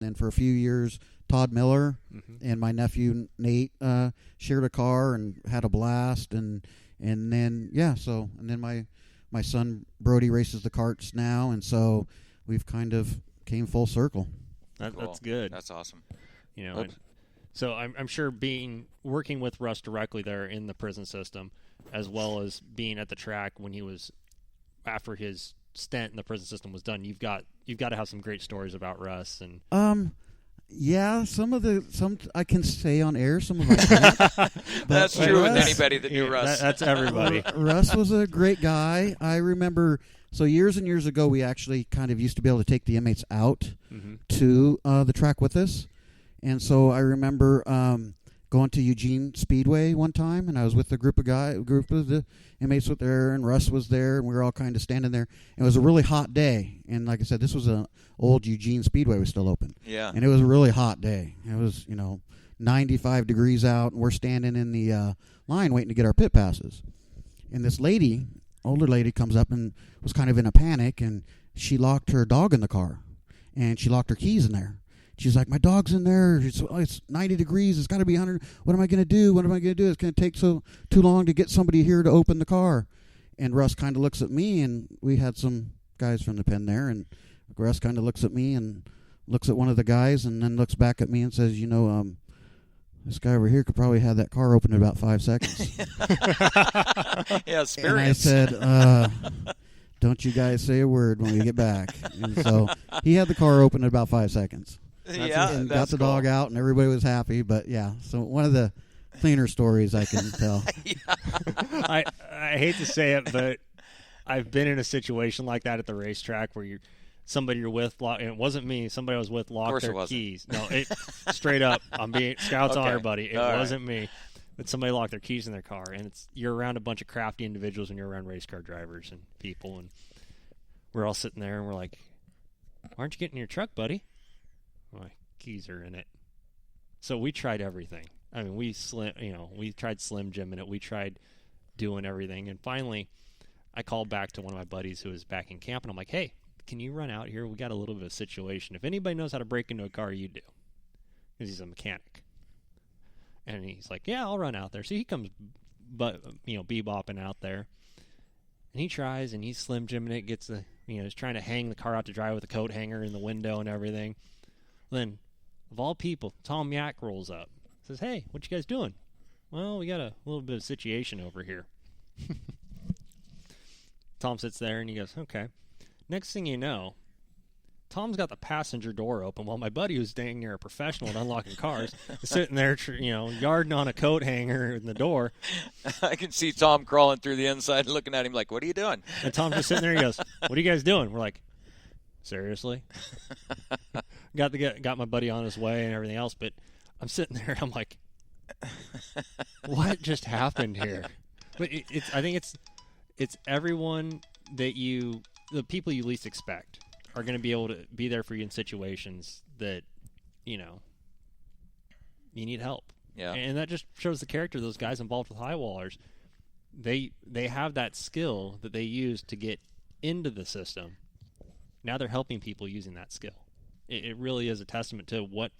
Then for a few years, Todd Miller and my nephew Nate shared a car and had a blast, and then my son Brody races the karts now, and so we've kind of came full circle. Cool. That's good. That's awesome. So I'm sure working with Russ directly there in the prison system, as well as being at the track when he was after his stint in the prison system was done, you've got to have some great stories about Russ. And yeah, some I can say on air, some of I can't. That's true with anybody that knew Russ. That's everybody. Russ was a great guy. I remember, so years and years ago, we actually kind of used to be able to take the inmates out to the track with us. And so I remember going to Eugene Speedway one time, and I was with a group of the inmates were there, and Russ was there, and we were all kind of standing there. It was a really hot day, and like I said, this was an old Eugene Speedway was still open. Yeah. And it was a really hot day. It was, 95 degrees out, and we're standing in the line waiting to get our pit passes. And this lady, older lady, comes up and was kind of in a panic, and she locked her dog in the car, and she locked her keys in there. She's like, my dog's in there. It's 90 degrees. It's got to be 100. What am I going to do? It's going to take too long to get somebody here to open the car. And Russ kind of looks at me, and we had some guys from the pen there, and Russ kind of looks at me and looks at one of the guys and then looks back at me and says, this guy over here could probably have that car open in about 5 seconds. Yeah, experience. And I said, don't you guys say a word when we get back. And so he had the car open in about 5 seconds. And got the dog out, and everybody was happy. But yeah, so one of the cleaner stories I can tell. I hate to say it, but I've been in a situation like that at the racetrack where somebody you're with, and it wasn't me. Somebody I was with locked their keys. No, straight up. I'm being Scout's honor, buddy. It wasn't me. But somebody locked their keys in their car, and you're around a bunch of crafty individuals, and you're around race car drivers and people, and we're all sitting there, and we're like, "Why aren't you getting in your truck, buddy?" My keys are in it. So we tried everything. I mean, we tried Slim Jim in it. We tried doing everything. And finally, I called back to one of my buddies who was back in camp, and I'm like, hey, can you run out here? We got a little bit of a situation. If anybody knows how to break into a car, you do. Because he's a mechanic. And he's like, yeah, I'll run out there. So he comes, bebopping out there. And he tries, and he's Slim Jimming it, gets he's trying to hang the car out to dry with a coat hanger in the window and everything. Then, of all people, Tom Yak rolls up. Says, hey, what you guys doing? Well, we got a little bit of situation over here. Tom sits there, and he goes, okay. Next thing you know, Tom's got the passenger door open while my buddy, who's dang near a professional at unlocking cars, is sitting there, yarding on a coat hanger in the door. I can see Tom crawling through the inside and looking at him like, what are you doing? And Tom's just sitting there, he goes, what are you guys doing? We're like, seriously? Got my buddy on his way and everything else, but I'm sitting there and I'm like, what just happened here? But I think it's everyone that the people you least expect are going to be able to be there for you in situations that you need help. Yeah. And that just shows the character of those guys involved with high wallers. They have that skill that they use to get into the system. Now they're helping people using that skill. It really is a testament to what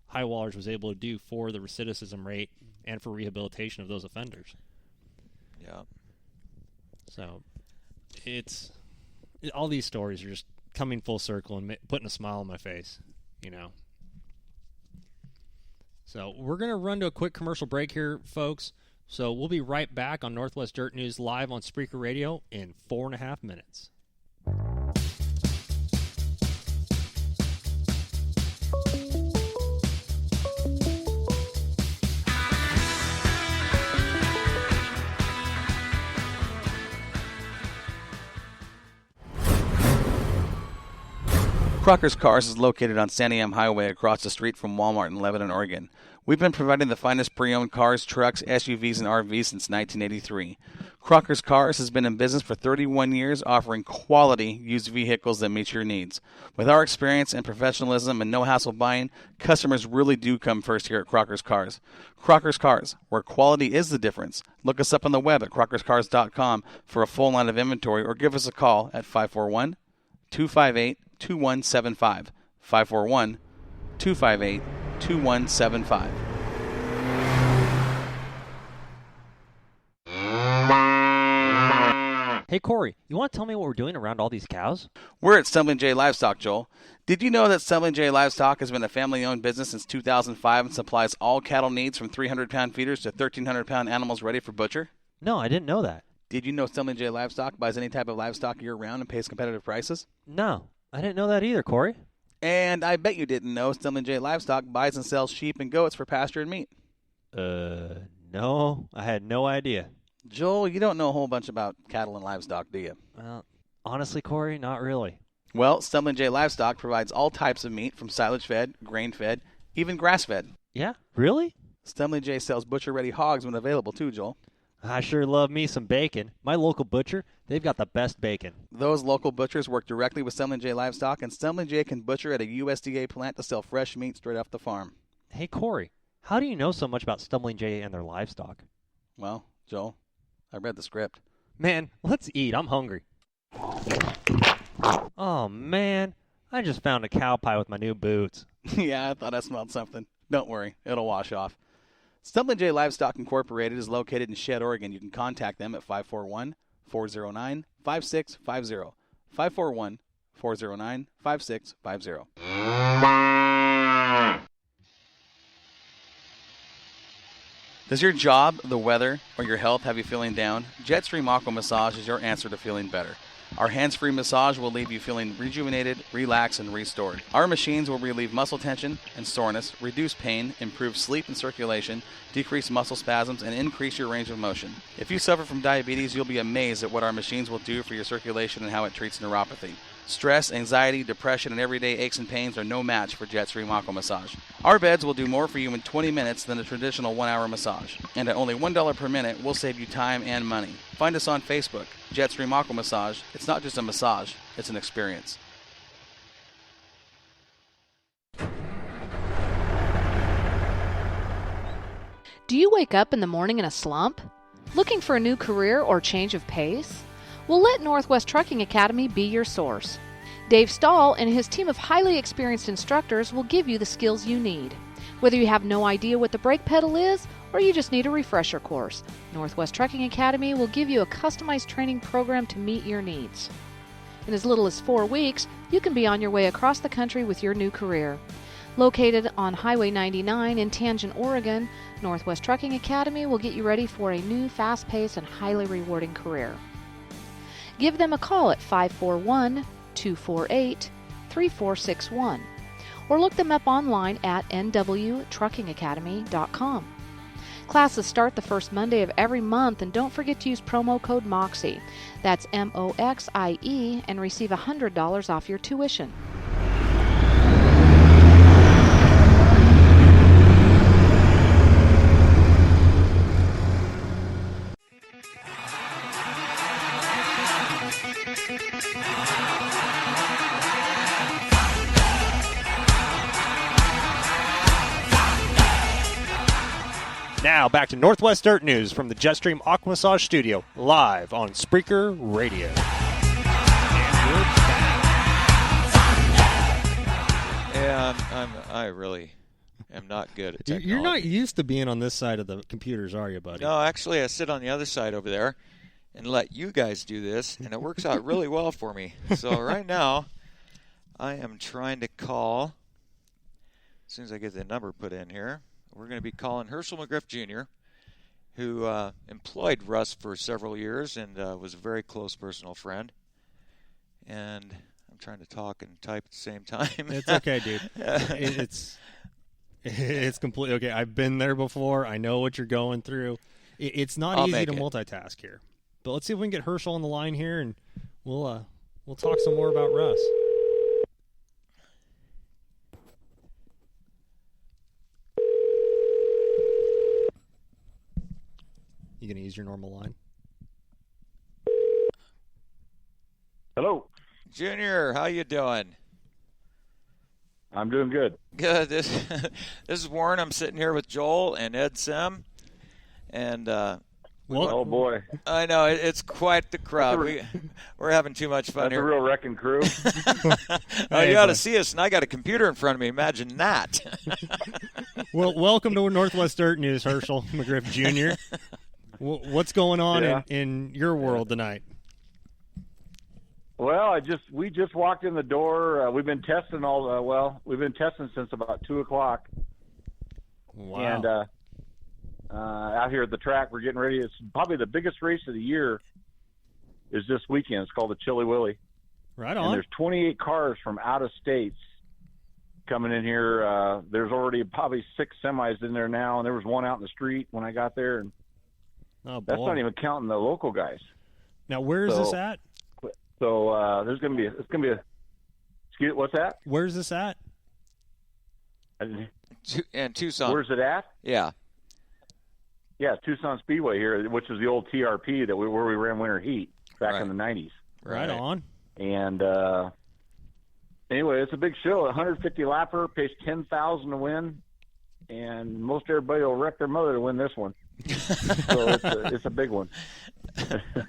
High Wallers was able to do for the recidivism rate and for rehabilitation of those offenders. Yeah. So all these stories are just coming full circle and putting a smile on my face, So we're going to run to a quick commercial break here, folks. So we'll be right back on Northwest Dirt News live on Spreaker Radio in 4.5 minutes. Crocker's Cars is located on Santiam Highway across the street from Walmart in Lebanon, Oregon. We've been providing the finest pre-owned cars, trucks, SUVs, and RVs since 1983. Crocker's Cars has been in business for 31 years, offering quality used vehicles that meet your needs. With our experience and professionalism and no-hassle buying, customers really do come first here at Crocker's Cars. Crocker's Cars, where quality is the difference. Look us up on the web at crockerscars.com for a full line of inventory, or give us a call at 541-258-2175, 258-2175. Hey, Corey, you want to tell me what we're doing around all these cows? We're at Stumbling J Livestock, Joel. Did you know that Stumbling J Livestock has been a family-owned business since 2005 and supplies all cattle needs from 300-pound feeders to 1,300-pound animals ready for butcher? No, I didn't know that. Did you know Stumbling J Livestock buys any type of livestock year-round and pays competitive prices? No, I didn't know that either, Corey. And I bet you didn't know Stumbling J Livestock buys and sells sheep and goats for pasture and meat. No, I had no idea. Joel, you don't know a whole bunch about cattle and livestock, do you? Well, honestly, Corey, not really. Well, Stumbling J Livestock provides all types of meat from silage-fed, grain-fed, even grass-fed. Yeah, really? Stumbling J sells butcher-ready hogs when available, too, Joel. I sure love me some bacon. My local butcher, they've got the best bacon. Those local butchers work directly with Stumbling J Livestock, and Stumbling J can butcher at a USDA plant to sell fresh meat straight off the farm. Hey, Corey, how do you know so much about Stumbling J and their livestock? Well, Joel, I read the script. Man, let's eat. I'm hungry. Oh, man. I just found a cow pie with my new boots. Yeah, I thought I smelled something. Don't worry, it'll wash off. Stumbling J Livestock Incorporated is located in Shed, Oregon. You can contact them at 541-409-5650. 541-409-5650. Does your job, the weather, or your health have you feeling down? Jetstream Aqua Massage is your answer to feeling better. Our hands-free massage will leave you feeling rejuvenated, relaxed, and restored. Our machines will relieve muscle tension and soreness, reduce pain, improve sleep and circulation, decrease muscle spasms, and increase your range of motion. If you suffer from diabetes, you'll be amazed at what our machines will do for your circulation and how it treats neuropathy. Stress, anxiety, depression, and everyday aches and pains are no match for Jetstream Aqua Massage. Our beds will do more for you in 20 minutes than a traditional 1-hour massage. And at only $1 per minute, we'll save you time and money. Find us on Facebook, Jetstream Aqua Massage. It's not just a massage, it's an experience. Do you wake up in the morning in a slump? Looking for a new career or change of pace? Well, let Northwest Trucking Academy be your source. Dave Stahl and his team of highly experienced instructors will give you the skills you need. Whether you have no idea what the brake pedal is or you just need a refresher course, Northwest Trucking Academy will give you a customized training program to meet your needs. In as little as 4 weeks, you can be on your way across the country with your new career. Located on Highway 99 in Tangent, Oregon, Northwest Trucking Academy will get you ready for a new, fast-paced, and highly rewarding career. Give them a call at 541-248-3461 or look them up online at nwtruckingacademy.com. Classes start the first Monday of every month, and don't forget to use promo code MOXIE. That's MOXIE, and receive $100 off your tuition. Now back to Northwest Dirt News from the Jetstream Aqua Massage Studio, live on Spreaker Radio. Yeah, I really am not good at technology. You're not used to being on this side of the computers, are you, buddy? No, actually, I sit on the other side over there and let you guys do this, and it works out really well for me. So right now, I am trying to call, as soon as I get the number put in here, we're going to be calling Herschel McGriff Jr., who employed Russ for several years and was a very close personal friend. And I'm trying to talk and type at the same time. It's okay, dude. It's completely okay. I've been there before. I know what you're going through. It's not easy to multitask here. But let's see if we can get Herschel on the line here, and we'll talk some more about Russ. You gonna use your normal line? Hello. Junior, how you doing? I'm doing good. Good. This is Warren. I'm sitting here with Joel and Ed Sim. And Well, Oh boy, I know it's quite the crowd. We're having too much fun that's here. a real wrecking crew. Oh, you ought to see us, and I got a computer in front of me. Imagine that. well, welcome to Northwest Dirt News, Herschel McGriff Jr. What's going on in your world tonight? Well, we just walked in the door. We've been testing we've been testing since about 2:00. Wow. And out here at the track, we're getting ready. It's probably the biggest race of the year is this weekend. It's called the Chilly Willy. Right on. And there's 28 cars from out of states coming in here. There's already probably 6 semis in there now, and there was one out in the street when I got there. And that's not even counting the local guys. Now, where is this at? So it's going to be a. What's that? Where's this at? In Tucson. Where's it at? Yeah. Yeah, Tucson Speedway here, which is the old TRP where we ran winter heat back in the 90s. Right on. And anyway, it's a big show. 150 lapper, pays $10,000 to win, and most everybody will wreck their mother to win this one. So it's a big one.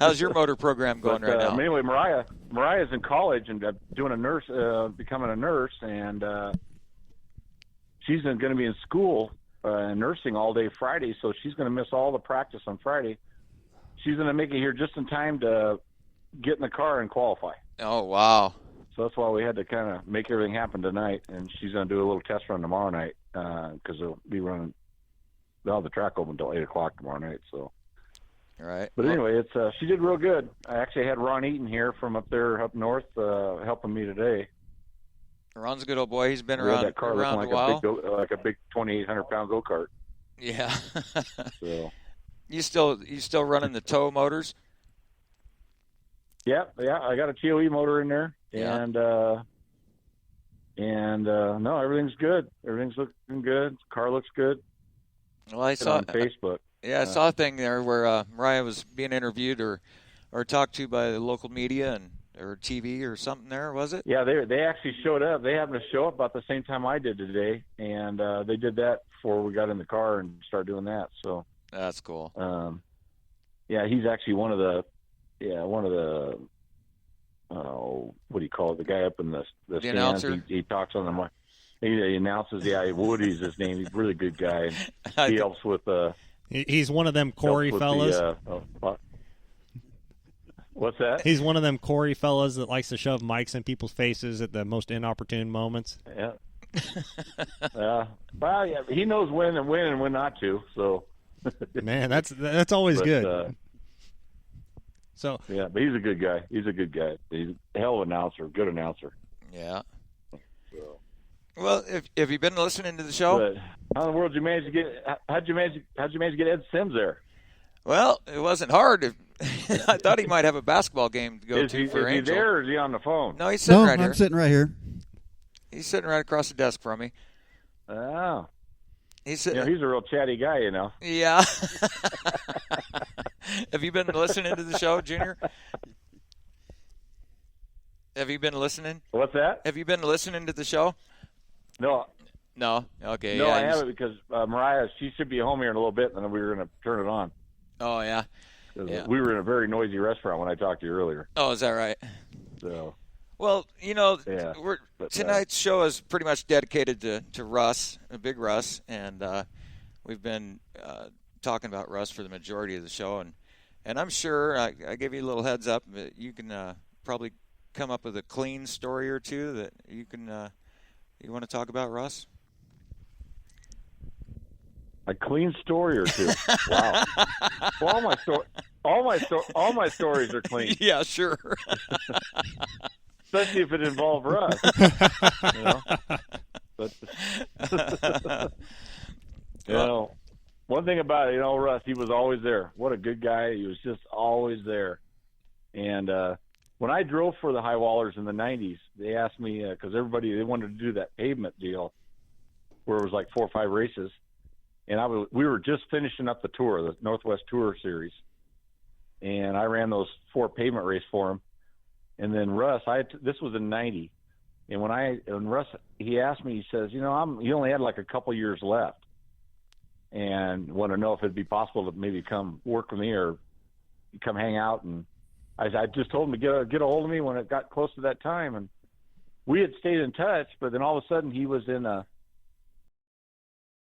How's your motor program going right now? Anyway, Mariah's in college and doing becoming a nurse, and she's going to be in school nursing all day Friday, so she's going to miss all the practice on Friday. She's going to make it here just in time to get in the car and qualify. Oh, wow. So that's why we had to kind of make everything happen tonight, and she's going to do a little test run tomorrow night because they'll be running. They'll have the track open until 8:00 tomorrow night. So, all right. But anyway, she did real good. I actually had Ron Eaton here from up north helping me today. Ron's a good old boy. He's been around that car around like a while. Like a big 2,800-pound go-kart. Yeah. So. You still running the tow motors? Yeah. I got a TOE motor in there, and no, everything's good. Everything's looking good. The car looks good. Well, I saw on Facebook. Yeah, I saw a thing there where Mariah was being interviewed or talked to by the local media or TV or something. There was it? Yeah, they actually showed up. They happened to show up about the same time I did today, and they did that before we got in the car and started doing that. So that's cool. Yeah, he's actually one of the what do you call it? The guy up in the stands. Announcer? He talks on the mic. He announces, Woody's his name. He's a really good guy. He helps with. He's one of them Corey fellas. What's that? He's one of them Corey fellas that likes to shove mics in people's faces at the most inopportune moments. Yeah. Well, yeah, he knows when and when not to. So. Man, that's always good. So. Yeah, but he's a good guy. He's a hell of an announcer. Good announcer. Yeah. So. Well, have you been listening to the show? But how in the world did you manage to get? How'd you manage to get Ed Sims there? Well, it wasn't hard. I thought he might have a basketball game to go to for Angel. Is he there or is he on the phone? No, he's sitting right here. I'm sitting right here. He's sitting right across the desk from me. Oh. He's a real chatty guy, Yeah. Have you been listening to the show, Junior? Have you been listening? What's that? Have you been listening to the show? No. Okay. No, yeah, I haven't because Mariah, she should be home here in a little bit, and then we were going to turn it on. Oh, yeah. We were in a very noisy restaurant when I talked to you earlier. Oh, is that right? So. Well, tonight's show is pretty much dedicated to Russ, Big Russ, and we've been talking about Russ for the majority of the show, and I'm sure I gave you a little heads up that you can probably come up with a clean story or two that you can you want to talk about, Russ? A clean story or two. Wow. Well, all my stories are clean. Yeah, sure. Especially if it involves Russ. One thing about it, Russ, he was always there. What a good guy. He was just always there. And when I drove for the High Wallers in the 90s, they asked me, because they wanted to do that pavement deal where it was like 4 or 5 races. And we were just finishing up the tour, the Northwest Tour Series. And I ran those 4 pavement races for him. And then Russ, this was in 90. And when Russ, he asked me, he says, he only had like a couple years left. and want to know if it'd be possible to maybe come work with me or come hang out. And I just told him to get a hold of me when it got close to that time. And we had stayed in touch, but then all of a sudden he was in a